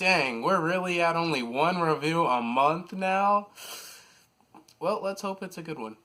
Dang, we're really at only one review a month now? Well, let's hope it's a good one.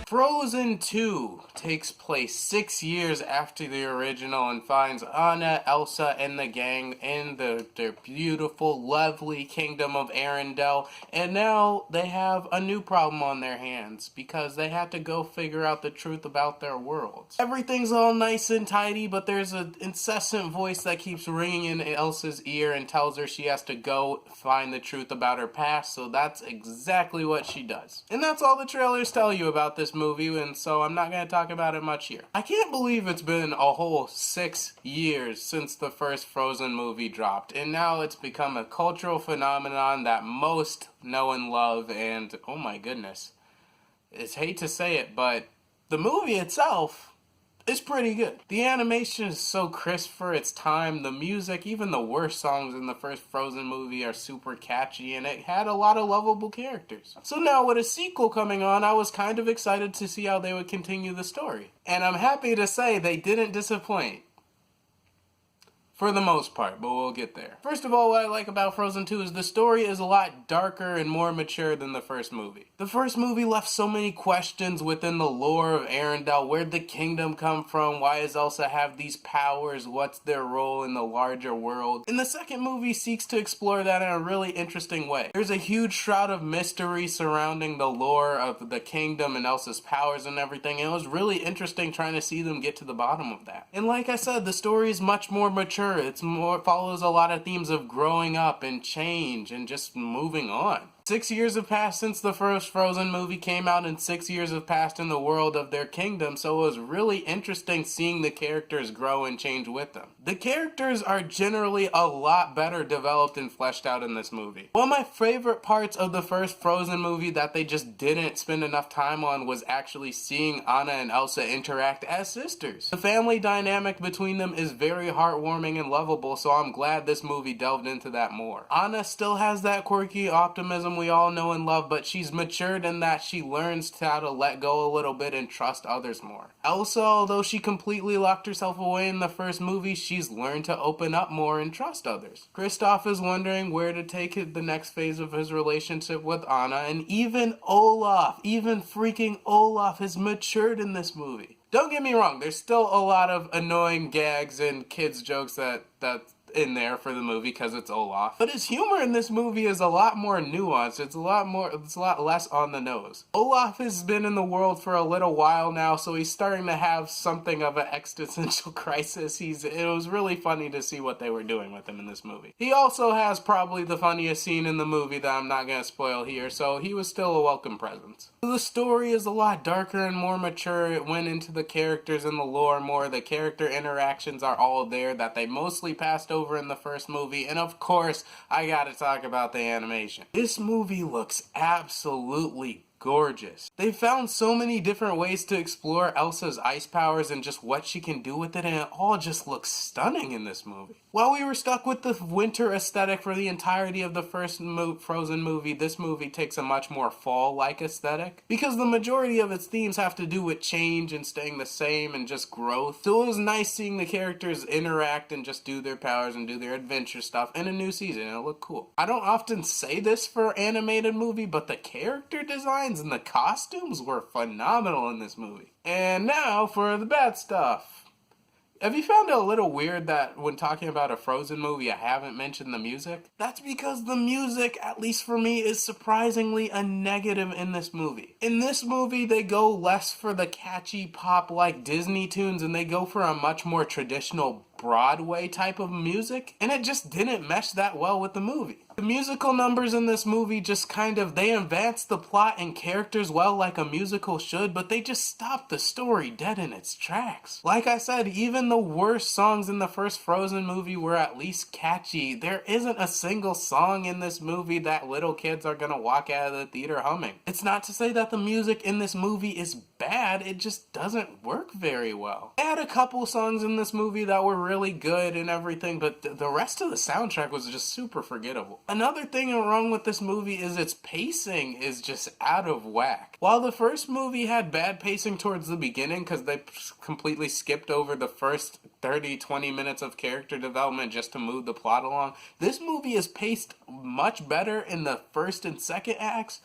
Frozen 2 takes place 6 years after the original and finds Anna, Elsa, and the gang in their beautiful, lovely kingdom of Arendelle, and now they have a new problem on their hands because they have to go figure out the truth about their worlds. Everything's all nice and tidy, but there's an incessant voice that keeps ringing in Elsa's ear and tells her she has to go find the truth about her past, so that's exactly what she does. And that's all the trailers tell you about this movie, and so I'm not going to talk about it much here. I can't believe it's been a whole 6 years since the first Frozen movie dropped, and now it's become a cultural phenomenon that most know and love, and oh my goodness, it's hate to say it, but the movie itself is pretty good. The animation is so crisp for its time, the music, even the worst songs in the first Frozen movie are super catchy, and it had a lot of lovable characters. So now with a sequel coming on, I was kind of excited to see how they would continue the story. And I'm happy to say they didn't disappoint. For the most part, but we'll get there. First of all, what I like about Frozen 2 is the story is a lot darker and more mature than the first movie. The first movie left so many questions within the lore of Arendelle. Where'd the kingdom come from? Why does Elsa have these powers? What's their role in the larger world? And the second movie seeks to explore that in a really interesting way. There's a huge shroud of mystery surrounding the lore of the kingdom and Elsa's powers and everything, and it was really interesting trying to see them get to the bottom of that. And like I said, the story is much more mature. It follows a lot of themes of growing up and change and just moving on. 6 years have passed since the first Frozen movie came out, and 6 years have passed in the world of their kingdom, so it was really interesting seeing the characters grow and change with them. The characters are generally a lot better developed and fleshed out in this movie. One of my favorite parts of the first Frozen movie that they just didn't spend enough time on was actually seeing Anna and Elsa interact as sisters. The family dynamic between them is very heartwarming and lovable, so I'm glad this movie delved into that more. Anna still has that quirky optimism we all know and love, but she's matured in that she learns how to let go a little bit and trust others more. Elsa, although she completely locked herself away in the first movie, she's learned to open up more and trust others. Kristoff is wondering where to take the next phase of his relationship with Anna, and even freaking Olaf has matured in this movie. Don't get me wrong, there's still a lot of annoying gags and kids jokes that's in there for the movie because it's Olaf. But his humor in this movie is a lot more nuanced. It's a lot less on the nose. Olaf has been in the world for a little while now, so he's starting to have something of an existential crisis. It was really funny to see what they were doing with him in this movie. He also has probably the funniest scene in the movie that I'm not going to spoil here, so he was still a welcome presence. The story is a lot darker and more mature. It went into the characters and the lore more. The character interactions are all there that they mostly passed over in the first movie, and of course, I gotta talk about the animation. This movie looks absolutely gorgeous. They found so many different ways to explore Elsa's ice powers and just what she can do with it, and it all just looks stunning in this movie. While we were stuck with the winter aesthetic for the entirety of the first Frozen movie, this movie takes a much more fall-like aesthetic, because the majority of its themes have to do with change and staying the same and just growth. So it was nice seeing the characters interact and just do their powers and do their adventure stuff in a new season, and it looked cool. I don't often say this for animated movie, but the character designs and the costumes were phenomenal in this movie. And now for the bad stuff. Have you found it a little weird that when talking about a Frozen movie I haven't mentioned the music? That's because the music, at least for me, is surprisingly a negative in this movie. In this movie they go less for the catchy pop like Disney tunes and they go for a much more traditional Broadway type of music, and it just didn't mesh that well with the movie. The musical numbers in this movie just they advance the plot and characters well like a musical should, but they just stop the story dead in its tracks. Like I said, even the worst songs in the first Frozen movie were at least catchy. There isn't a single song in this movie that little kids are gonna walk out of the theater humming. It's not to say that the music in this movie is bad, it just doesn't work very well. They had a couple songs in this movie that were really good and everything, but the rest of the soundtrack was just super forgettable. Another thing wrong with this movie is its pacing is just out of whack. While the first movie had bad pacing towards the beginning because they completely skipped over the first 30-20 minutes of character development just to move the plot along, this movie is paced much better in the first and second acts.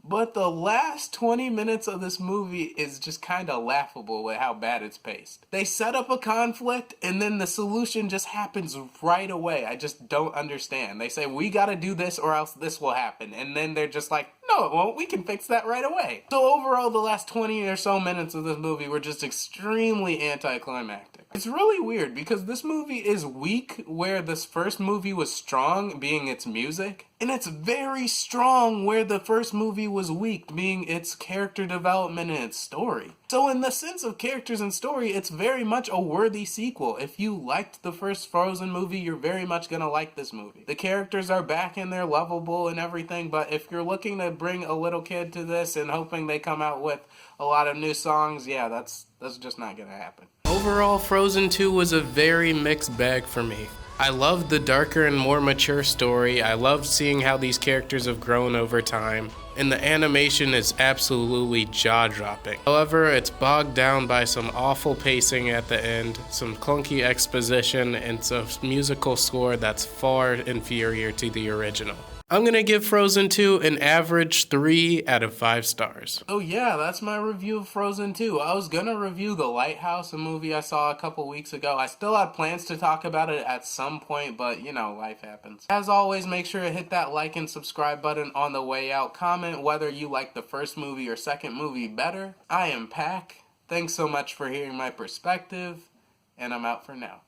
But the last 20 minutes of this movie is just kind of laughable with how bad it's paced. They set up a conflict and then the solution just happens right away. I just don't understand. They say, we gotta do this or else this will happen. And then they're just like, no, it won't. We can fix that right away. So overall, the last 20 or so minutes of this movie were just extremely anticlimactic. It's really weird because this movie is weak where this first movie was strong, being its music. And it's very strong where the first movie was weak, being its character development and its story. So in the sense of characters and story, it's very much a worthy sequel. If you liked the first Frozen movie, you're very much gonna like this movie. The characters are back and they're lovable and everything, but if you're looking to bring a little kid to this and hoping they come out with a lot of new songs, yeah, that's just not gonna happen. Overall, Frozen 2 was a very mixed bag for me. I loved the darker and more mature story. I loved seeing how these characters have grown over time. And the animation is absolutely jaw-dropping. However, it's bogged down by some awful pacing at the end, some clunky exposition, and some musical score that's far inferior to the original. I'm gonna give Frozen 2 an average 3 out of 5 stars. Oh yeah, that's my review of Frozen 2. I was gonna review The Lighthouse, a movie I saw a couple weeks ago. I still had plans to talk about it at some point, but you know, life happens. As always, make sure to hit that like and subscribe button on the way out. Comment whether you like the first movie or second movie better. I am Pac. Thanks so much for hearing my perspective, and I'm out for now.